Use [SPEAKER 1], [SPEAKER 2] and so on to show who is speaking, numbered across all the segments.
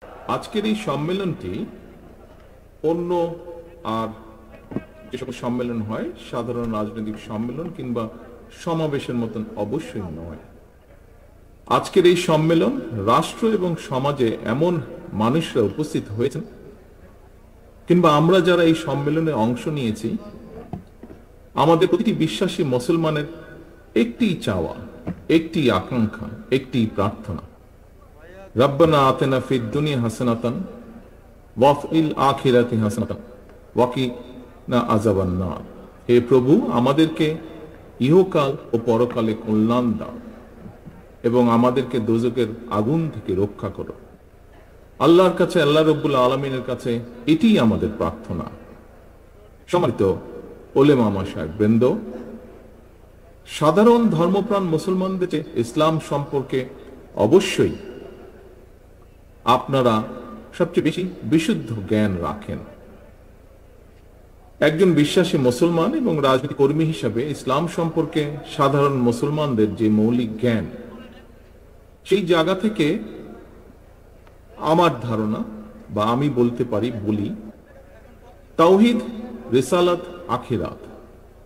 [SPEAKER 1] আজকের এই সম্মেলনটি অন্য আর যে সকল সম্মেলন হয় সাধারণ রাজনৈতিক সম্মেলন কিংবা সমাবেশের মতন অবশ্যই নয়। আজকের এই সম্মেলন রাষ্ট্র এবং সমাজে এমন মানুষরা উপস্থিত হয়েছেন কিংবা আমরা যারা এই সম্মেলনে অংশ নিয়েছি, আমাদের প্রতিটি বিশ্বাসী মুসলমানের একটি চাওয়া, একটি আকাঙ্ক্ষা, একটি প্রার্থনা, রব্বানা আতিনা ফিদ দুনিয়া হাসানাতান ওয়া ফিল আখিরাতি হাসানাতান ওয়া কিনা আযাবান নার। হে প্রভু, আমাদেরকে ইহকাল ও পরকালে কল্যাণ দাও এবং আমাদেরকে দোজখের আগুন থেকে রক্ষা করো। আল্লাহর কাছে, আল্লাহ রাব্বুল আলামিনের কাছে এটিই আমাদের প্রার্থনা। সম্মানিত ওলেমা মাশায়েখ বৃন্দ, সাধারণ ধর্মপ্রাণ মুসলমানদের ইসলাম সম্পর্কে অবশ্যই আপনারা সবচেয়ে বেশি বিশুদ্ধ জ্ঞান রাখেন। একজন বিশ্বাসী মুসলমান এবং রাজনৈতিক কর্মী হিসাবে ইসলাম সম্পর্কে সাধারণ মুসলমানদের যে মৌলিক জ্ঞান, সেই জায়গা থেকে আমার ধারণা বা আমি বলতে পারি বলি, তাওহীদ, রিসালাত, আখিরাত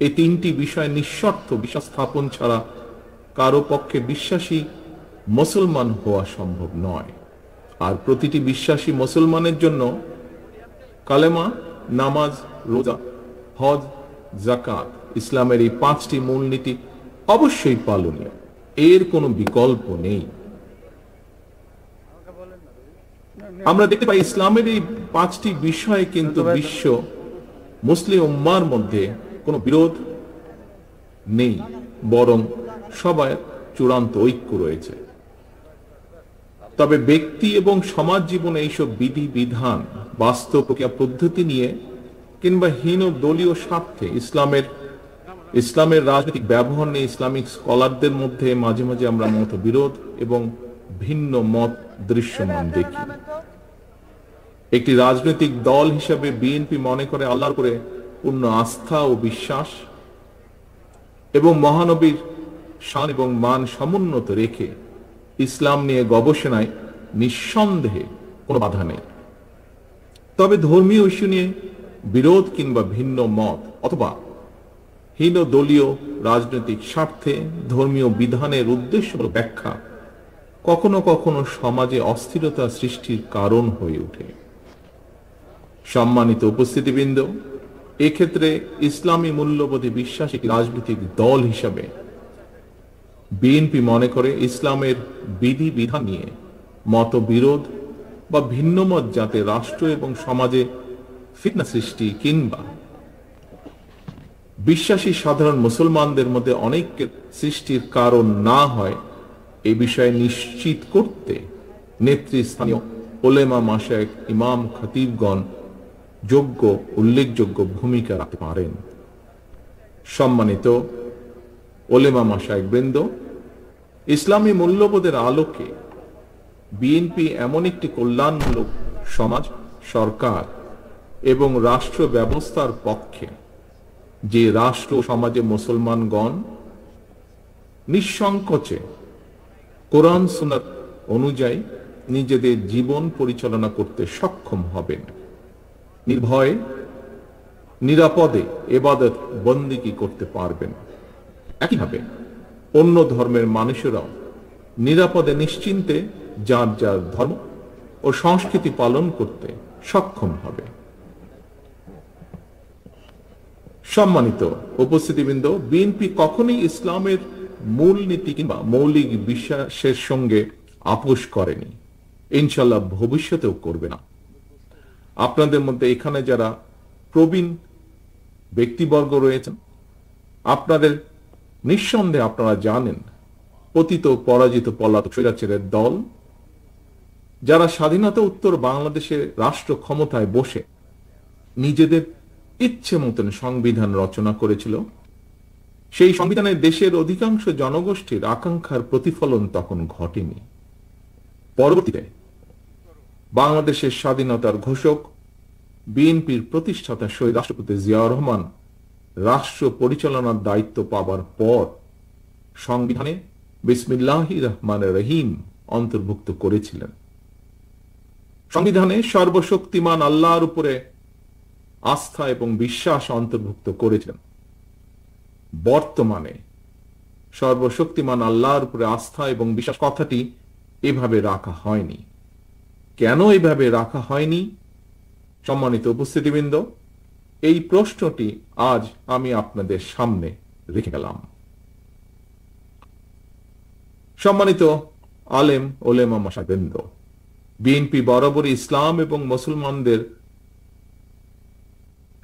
[SPEAKER 1] এই তিনটি বিষয় নিঃশর্ত বিশ্বাস স্থাপন ছাড়া কারো পক্ষে বিশ্বাসী মুসলমান হওয়া সম্ভব নয়। আর প্রতিটি বিশ্বাসী মুসলমানের জন্য কালেমা, নামাজ, রোজা, হজ, যাকাত ইসলামের এই পাঁচটি মূলনীতি অবশ্যই পালনীয়, এর কোনো বিকল্প নেই। আমরা দেখতে পাই ইসলামের এই পাঁচটি বিষয়ে কিন্তু বিশ্ব মুসলিম উম্মার মধ্যে কোনো বিরোধ নেই, বরং সবার চূড়ান্ত ঐক্য রয়েছে। তবে ব্যক্তি এবং সমাজ জীবনে এইসব বিধি বিধান, বাস্তব প্রক্রিয়া পদ্ধতি নিয়ে কিংবা হীন দলীয় স্বার্থে ইসলামের রাজনৈতিক ব্যবহার নিয়ে ইসলামিক স্কলারদের মধ্যে মাঝে মাঝে আমরা মতবিরোধ এবং ভিন্ন মত দৃশ্যমান দেখি। একটি রাজনৈতিক দল হিসেবে বিএনপি মনে করে আল্লাহর উপরে পূর্ণ আস্থা ও বিশ্বাস এবং মহানবীর শান এবং মান সমুন্নত রেখে ইসলাম নিয়ে গবেষণায় নিঃসন্দেহে কোনো বাধা নেই। তবে ধর্মীয় ইস্যু নিয়ে বিরোধ কিংবা ভিন্ন মত অথবা হীন দলীয় রাজনৈতিক স্বার্থে ধর্মীয় বিধানের উদ্দেশ্য ব্যাখ্যা কখনো কখনো সমাজে অস্থিরতা সৃষ্টির কারণ হয়ে ওঠে। সম্মানিত উপস্থিতিবৃন্দ, এক্ষেত্রে ইসলামী মূল্যবোধে বিশ্বাসী রাজনৈতিক দল হিসাবে বিএনপি মনে করে ইসলামের বিধি বিধান নিয়ে মতবিরোধ বা ভিন্নমত যাতে রাষ্ট্র এবং সমাজে ফিতনা সৃষ্টি কিংবা বিশ্বাসী সাধারণ মুসলমানদের মধ্যে অনেকের সৃষ্টির কারণ না হয়, এ বিষয়ে নিশ্চিত করতে নেতৃস্থানীয় ওলেমা মাশায়েখ, ইমাম, খতিবগণ উল্লেখযোগ্য ভূমিকা রাখতে পারেন। সম্মানিত ওলেমা মাশায়েখ বৃন্দ, ইসলামী মূল্যবোধের আলোকে বিএনপি এমন একটি কল্যাণমূলক সমাজ, সরকার এবং রাষ্ট্র ব্যবস্থার পক্ষে যে রাষ্ট্র সমাজে মুসলমানগণ নিঃসংকোচে কোরআন সুন্নাত অনুযায়ী নিজেদের জীবন পরিচালনা করতে সক্ষম হবেন, নির্ভয়ে নিরাপদে ইবাদত বন্দেগী করতে পারবেন। একইভাবে অন্য ধর্মের মানুষেরাও নিরাপদে নিশ্চিন্তে যার যার ধর্ম ও সংস্কৃতি পালন করতে সক্ষম হবে। সম্মানিত উপস্থিতিবৃন্দ, বিএনপি কখনোই ইসলামের মূলনীতি কিংবা মৌলিক বিশ্বাসের সঙ্গে আপোষ করেনি, ইনশাল্লাহ ভবিষ্যতেও করবে না। আপনাদের মধ্যে এখানে যারা প্রবীণ ব্যক্তিবর্গ রয়েছেন, আপনাদের নিঃসন্দেহে আপনারা জানেন পতিত পরাজিত পলাতক স্বৈরাচারের দল যারা স্বাধীনতা উত্তর বাংলাদেশে রাষ্ট্র ক্ষমতায় বসে নিজেদের ইচ্ছে মতন সংবিধান রচনা করেছিল, সেই সংবিধানে দেশের অধিকাংশ জনগোষ্ঠীর আকাঙ্ক্ষার প্রতিফলন তখন ঘটেনি। পরবর্তীতে বাংলাদেশের স্বাধীনতার ঘোষক বিএনপির প্রতিষ্ঠাতা শহীদ রাষ্ট্রপতি জিয়াউর রহমান রাষ্ট্র পরিচালনার দায়িত্ব পাবার পর সংবিধানে বিসমিল্লাহির রহমানির রহিম অন্তর্ভুক্ত করেছিলেন। সংবিধানে সর্বশক্তিমান আল্লাহর উপরে আস্থা এবং বিশ্বাস অন্তর্ভুক্ত করেছেন। বর্তমানে সর্বশক্তিমান আল্লাহর উপরে আস্থা এবং বিশ্বাস কথাটি এভাবে রাখা হয়নি। কেন এভাবে রাখা হয়নি? সম্মানিত উপস্থিতিবৃন্দ, এই প্রশ্নটি আজ আমি আপনাদের সামনে রেখে গেলাম। সম্মানিত আলেম ওলেমা মাশায়েখবৃন্দ, বিএনপি বরাবরই ইসলাম এবং মুসলমানদের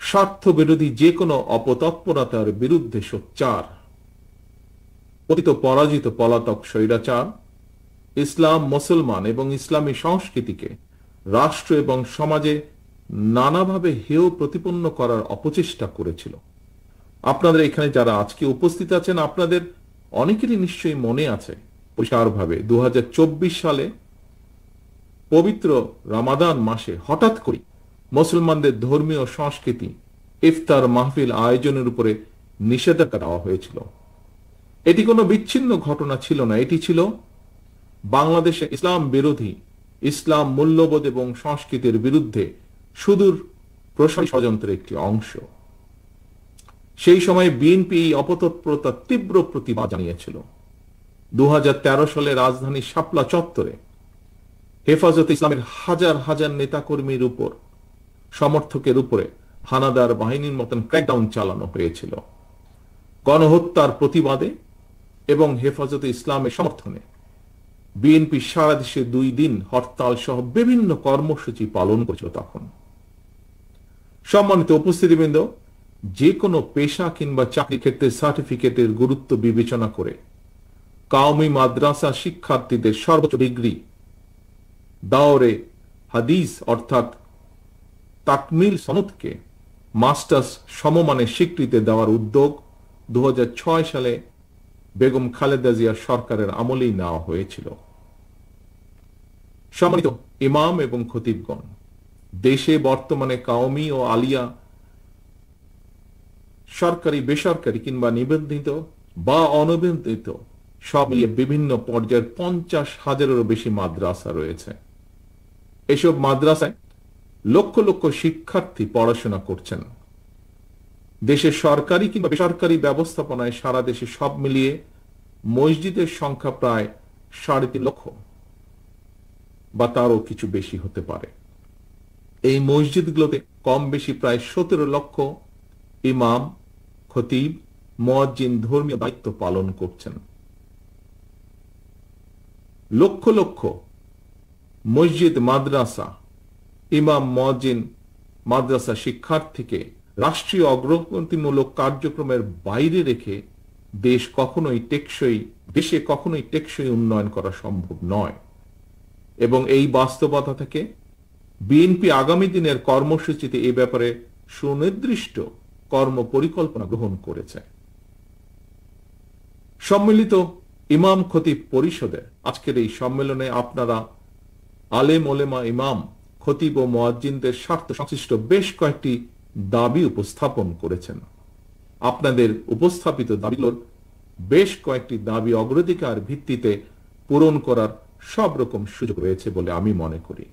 [SPEAKER 1] স্বার্থ বিরোধী যে কোনো অপতৎপরতার বিরুদ্ধে সোচ্চার। পতিত পরাজিত পলাতক স্বৈরাচার ইসলাম, মুসলমান এবং ইসলামী সংস্কৃতিকে রাষ্ট্র এবং সমাজে নানাভাবে হেয় প্রতিপন্ন করার অপচেষ্টা করেছিল। আপনাদের এখানে যারা আজকে উপস্থিত আছেন, আপনাদের অনেকেরই নিশ্চয়ই মনে আছে পরিষ্কারভাবে 2024 সালে পবিত্র রমাদান মাসে হঠাৎ করে মুসলমানদের ধর্মীয় সংস্কৃতি ইফতার মাহফিল আয়োজনের উপরে নিষেধাজ্ঞা দেওয়া হয়েছিল। এটি কোনো বিচ্ছিন্ন ঘটনা ছিল না, এটি ছিল বাংলাদেশে ইসলাম বিরোধী, ইসলাম মূল্যবোধ এবং সংস্কৃতির বিরুদ্ধে সুদূর প্রসারী ষড়যন্ত্রের একটি অংশ। সেই সময় বিএনপি এই অপতৎপরতার তীব্র প্রতিবাদ জানিয়েছিল। 2013 সালে রাজধানীর শাপলা চত্বরে হেফাজতে ইসলামের হাজার হাজার নেতাকর্মীর উপর, সমর্থকের উপরে হানাদার বাহিনীর মতন ক্র্যাকডাউন চালানো হয়েছিল। গণহত্যার প্রতিবাদে এবং হেফাজতে ইসলামের সমর্থনে বিএনপি সারা দেশে 2 দিন হরতাল সহ বিভিন্ন কর্মসূচি পালন করেছিল। তখন সম্মানিত উপস্থিতিবৃন্দ, যে কোনো পেশা কিংবা চাকরি ক্ষেত্রে সার্টিফিকেটের গুরুত্ব বিবেচনা করে কাওমি মাদ্রাসা শিক্ষার্থীদের সর্বোচ্চ ডিগ্রি দাওরে হাদিস অর্থাৎ তাকমিল সনদকে মাস্টার্স সমমানের স্বীকৃতি দেওয়ার উদ্যোগ 2006 সালে বেগম খালেদা জিয়ার সরকারের আমলেই নেওয়া হয়েছিল। সম্মানিত ইমাম এবং খতিবগণ, দেশে বর্তমানে কাওমি ও আলিয়া সরকারি, বেসরকারি কিংবা নিবন্ধিত বা অনিবন্ধিত সব মিলিয়ে বিভিন্ন পর্যায়ের 50,000-এরও বেশি মাদ্রাসা রয়েছে। এসব মাদ্রাসায় লক্ষ লক্ষ শিক্ষার্থী পড়াশোনা করছেন। দেশের সরকারি কিংবা বেসরকারি ব্যবস্থাপনায় সারা দেশে সব মিলিয়ে মসজিদের সংখ্যা প্রায় 3.5 লক্ষ বা তারও কিছু বেশি হতে পারে। এই মসজিদগুলোতে কম বেশি প্রায় 17 লক্ষ ইমাম, খতিব, মুয়াজ্জিন ধর্মীয় দায়িত্ব পালন করছেন। লক্ষ লক্ষ মসজিদ, মাদ্রাসা, ইমাম, মুয়াজ্জিন, মাদ্রাসা শিক্ষার্থীকে রাষ্ট্রীয় অগ্রগতিমূলক কার্যক্রমের বাইরে রেখে দেশে কখনোই টেকসই উন্নয়ন করা সম্ভব নয়। এবং এই বাস্তবতা থেকে বিএনপি আগামী দিনের কর্মসূচিতে এ ব্যাপারে সুনির্দিষ্ট কর্ম পরিকল্পনা গ্রহণ করেছে। সম্মিলিত ইমাম খতিব পরিষদের আজকের এই সম্মেলনে আপনারা আলেম ওলেমা, ইমাম, খতিব ও মুয়াজ্জিনদের স্বার্থ সংশ্লিষ্ট বেশ কয়েকটি দাবি উপস্থাপন করেছেন। আপনাদের উপস্থাপিত দাবিগুলোর বেশ কয়েকটি দাবি অগ্রাধিকার ভিত্তিতে পূরণ করার সব রকম সুযোগ রয়েছে বলে আমি মনে করি।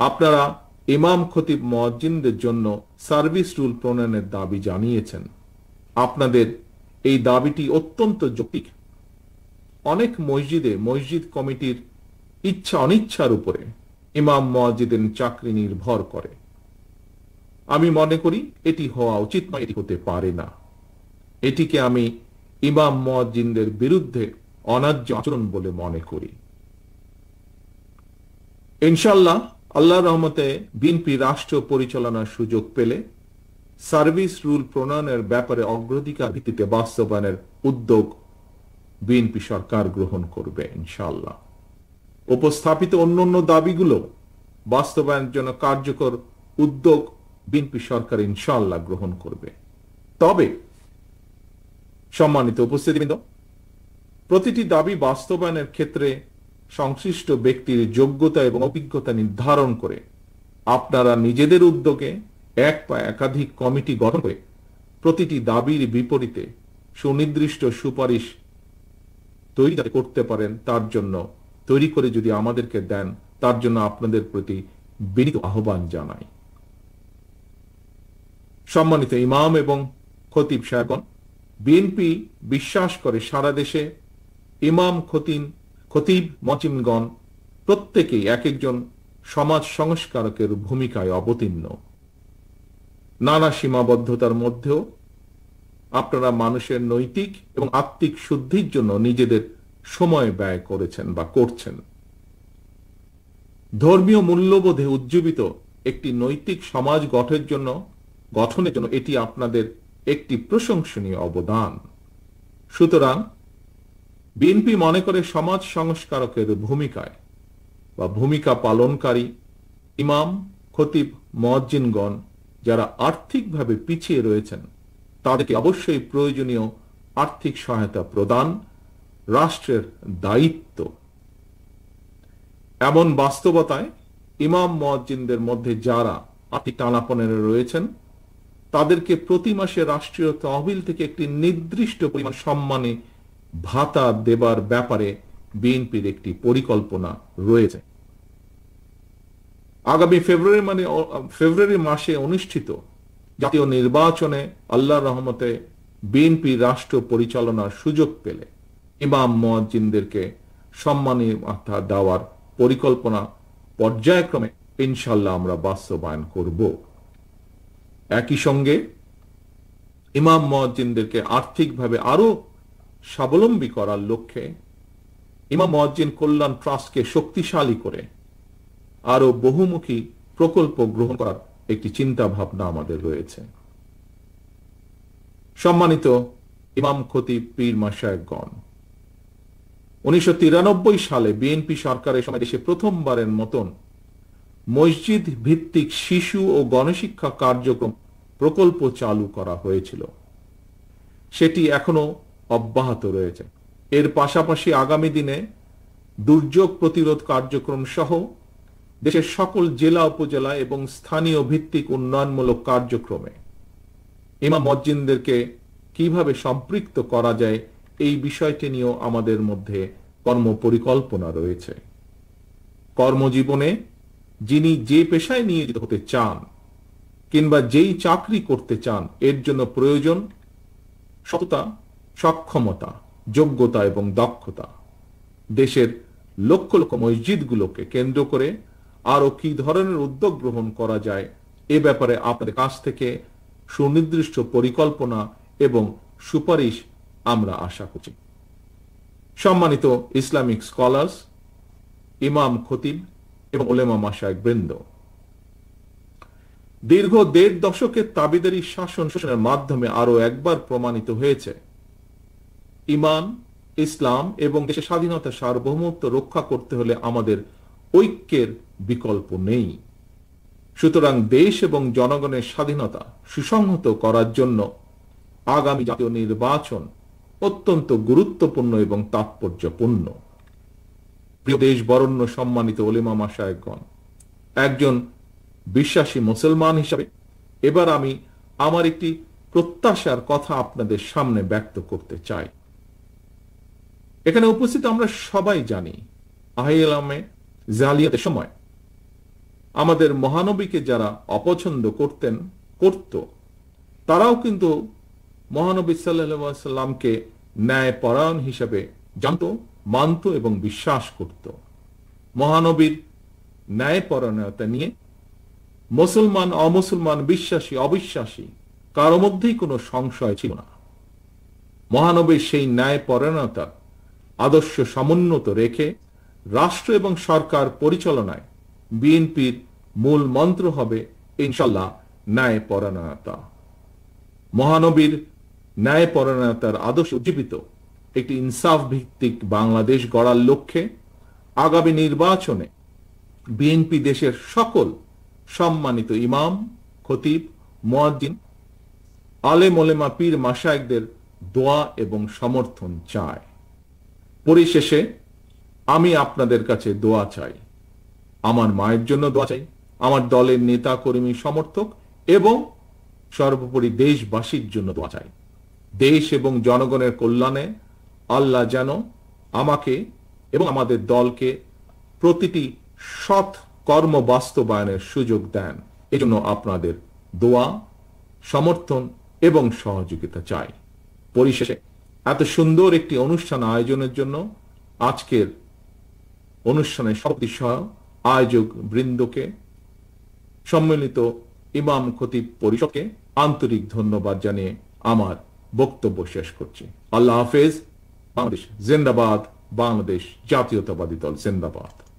[SPEAKER 1] আপনারা ইমাম, খতিব, মুয়াজ্জিনদের জন্য সার্ভিস রুল প্রণয়নের দাবি জানিয়েছেন। আপনাদের এই দাবিটি অত্যন্ত যৌক্তিক। অনেক মসজিদে মসজিদ কমিটির ইচ্ছা অনিচ্ছার উপরে ইমাম, মুয়াজ্জিনের চাকরি নির্ভর করে। আমি মনে করি এটি হওয়া উচিত নয়, এটি হতে পারে না। এটিকে আমি ইমাম, মুয়াজ্জিনদের বিরুদ্ধে অন্যায্য আচরণ বলে মনে করি। ইনশাআল্লাহ আল্লাহর রহমতে বিএনপি রাষ্ট্র পরিচালনার সুযোগ পেলে সার্ভিস রুল প্রণয়নের ব্যাপারে অগ্রাধিকার ভিত্তিতে বাস্তবায়নের উদ্যোগ বিএনপি সরকার গ্রহণ করবে ইনশাআল্লাহ। উপস্থাপিত অন্যান্য দাবিগুলো বাস্তবায়নের জন্য কার্যকর উদ্যোগ বিএনপি সরকার ইনশাআল্লাহ গ্রহণ করবে। তবে সম্মানিত উপস্থিতিবৃন্দ, প্রতিটি দাবি বাস্তবায়নের ক্ষেত্রে সংশ্লিষ্ট ব্যক্তির যোগ্যতা এবং অভিজ্ঞতা নির্ধারণ করে আপনারা নিজেদের উদ্যোগে এক বা একাধিক কমিটি গঠন করে প্রতিটি দাবির বিপরীতে সুনির্দিষ্ট সুপারিশ তৈরি করতে পারেন, তার জন্য তৈরি করে যদি আমাদেরকে দেন, তার জন্য আপনাদের প্রতি বিনীত আহ্বান জানাই। সম্মানিত ইমাম এবং খতিব সাহেবগণ, বিএনপি বিশ্বাস করে সারা দেশে ইমাম, খতিব, মজিমগণ প্রত্যেকেই এক একজন সমাজ সংস্কারকের ভূমিকায় অবতীর্ণ। নানা সীমাবদ্ধতার মধ্যেও আপনারা মানুষের নৈতিক এবং আত্মিক শুদ্ধির জন্য নিজেদের সময় ব্যয় করেছেন বা করছেন। ধর্মীয় মূল্যবোধে উজ্জীবিত একটি নৈতিক সমাজ গঠনের জন্য এটি আপনাদের একটি প্রশংসনীয় অবদান। সুতরাং বিএনপি মনে করে সমাজ সংস্কারকের ভূমিকা পালনকারী ইমাম, খতিব, মুয়াজ্জিনগণ যারা আর্থিকভাবে পিছিয়ে রয়েছেন তাদেরকে অবশ্যই প্রয়োজনীয় আর্থিক সহায়তা প্রদান রাষ্ট্রের দায়িত্ব। এমন বাস্তবতায় ইমাম, মুয়াজ্জিনদের মধ্যে যারা আর্থিক টানাপোড়েনে রয়েছেন তাদেরকে প্রতি মাসে রাষ্ট্রীয় তহবিল থেকে একটি নির্দিষ্ট পরিমাণ সম্মানী ভাতা দেবার ব্যাপারে বিএনপির একটি পরিকল্পনা রয়েছে। আগামী ফেব্রুয়ারি মাসে অনুষ্ঠিত জাতীয় নির্বাচনে আল্লাহর রহমতে বিএনপি রাষ্ট্র পরিচালনার সুযোগ পেলে ইমাম, মুয়াজ্জিনদেরকে সম্মানী ভাতা দেওয়ার পরিকল্পনা পর্যায়ক্রমে ইনশাআল্লাহ আমরা বাস্তবায়ন করব। একই সঙ্গে ইমাম, মুয়াজ্জিনদেরকে আর্থিকভাবে আরো স্বাবলম্বী করার লক্ষ্যে ইমাম মুয়াজ্জিন কল্যাণ ট্রাস্টকে শক্তিশালী করে আরো বহুমুখী প্রকল্প গ্রহণ করার একটি চিন্তা ভাবনা আমাদের রয়েছে। সম্মানিত ইমাম, খতিব, পীর, মাশায়েখগণ, 1993 সালে বিএনপি সরকারের সময় দেশে প্রথমবারের মতন মসজিদ ভিত্তিক শিশু ও গণশিক্ষা কার্যক্রম প্রকল্প চালু করা হয়েছিল। সেটি এখনো অব্যাহত রয়েছে। এর পাশাপাশি আগামী দিনে দুর্যোগ প্রতিরোধ কার্যক্রম সহ দেশের সকল জেলা, উপজেলা এবং স্থানীয় ভিত্তিক উন্নয়নমূলক কার্যক্রমে ইমাম, মুয়াজ্জিনদেরকে কিভাবে সম্পৃক্ত করা যায় এই বিষয়টি নিয়েও আমাদের মধ্যে কর্মপরিকল্পনা রয়েছে। কর্মজীবনে যিনি যে পেশায় নিয়োজিত হতে চান কিংবা যেই চাকরি করতে চান এর জন্য প্রয়োজন সততা, সক্ষমতা, যোগ্যতা এবং দক্ষতা। দেশের লক্ষ লক্ষ মসজিদগুলোকে কেন্দ্র করে আরো কি ধরনের উদ্যোগ গ্রহণ করা যায় এ ব্যাপারে আপনাদের কাছ থেকে সুনির্দিষ্ট পরিকল্পনা এবং সুপারিশ আমরা আশা করছি। সম্মানিত ইসলামিক স্কলার্স, ইমাম, খতিব এবং উলেমা মাশায়েখ বৃন্দ, দীর্ঘ 1.5 দশকের তাবিদারি শাসন শোষণের মাধ্যমে আরো একবার প্রমাণিত হয়েছে ঈমান, ইসলাম এবং দেশের স্বাধীনতা, সার্বভৌমত্ব রক্ষা করতে হলে আমাদের ঐক্যের বিকল্প নেই। সুতরাং দেশ এবং জনগণের স্বাধীনতা সুসংহত করার জন্য আগামী জাতীয় নির্বাচন অত্যন্ত গুরুত্বপূর্ণ এবং তাৎপর্যপূর্ণ। প্রিয় দেশ বরেণ্য, সম্মানিত উলেমা মাশায়েখগণ, একজন বিশ্বাসী মুসলমান হিসাবে এবার আমি আমার একটি প্রত্যাশার কথা আপনাদের সামনে ব্যক্ত করতে চাই। এখানে উপস্থিত আমরা সবাই জানি আহিলামে জালিয়াতের সময় আমাদের মহানবীকে যারা অপছন্দ করত তারাও কিন্তু মহানবী সাল্লাল্লাহু আলাইহি ওয়াসাল্লামকে ন্যায় পরায়ণ হিসেবে জানত, মানত এবং বিশ্বাস করত। মহানবীর ন্যায় পরায়ণতা নিয়ে মুসলমান, অমুসলমান, বিশ্বাসী, অবিশ্বাসী কারো মধ্যেই কোনো সংশয় ছিল না। মহানবীর সেই ন্যায় পরায়ণতা আদর্শ সমুন্নত রেখে রাষ্ট্র এবং সরকার পরিচালনায় বিএনপির মূল মন্ত্র হবে ইনশাআল্লাহ ন্যায় পরায়ণতা। মহানবীর ন্যায় পরায়ণতার আদর্শ উজ্জীবিত একটি ইনসাফ ভিত্তিক বাংলাদেশ গড়ার লক্ষ্যে আগামী নির্বাচনে বিএনপি দেশের সকল সম্মানিত ইমাম, খতিব, মুয়াজ্জিন, আলেম, ওলেমা, পীর, মাশায়েখদের দোয়া এবং সমর্থন চায়। পরিশেষে আমি আপনাদের কাছে দোয়া চাই। আমার মায়ের জন্য দোয়া চাই, আমার দলের নেতা, কর্মী, সমর্থক এবং সর্বোপরি দেশবাসীর জন্য দোয়া চাই। দেশ এবং জনগণের কল্যাণে আল্লাহ যেন আমাকে এবং আমাদের দলকে প্রতিটি সৎ কর্ম বাস্তবায়নের সুযোগ দেন। এজন্য আপনাদের দোয়া, সমর্থন এবং সহযোগিতা চাই। পরিশেষে এত সুন্দর একটি অনুষ্ঠান আয়োজনের জন্য আজকের অনুষ্ঠানের সভাপতি সহ আয়োজক বৃন্দকে, সম্মিলিত ইমাম খতিব পরিষদকে আন্তরিক ধন্যবাদ জানিয়ে আমার বক্তব্য শেষ করছি। আল্লাহ হাফেজ। বাংলাদেশ জিন্দাবাদ। বাংলাদেশ জাতীয়তাবাদী দল জিন্দাবাদ।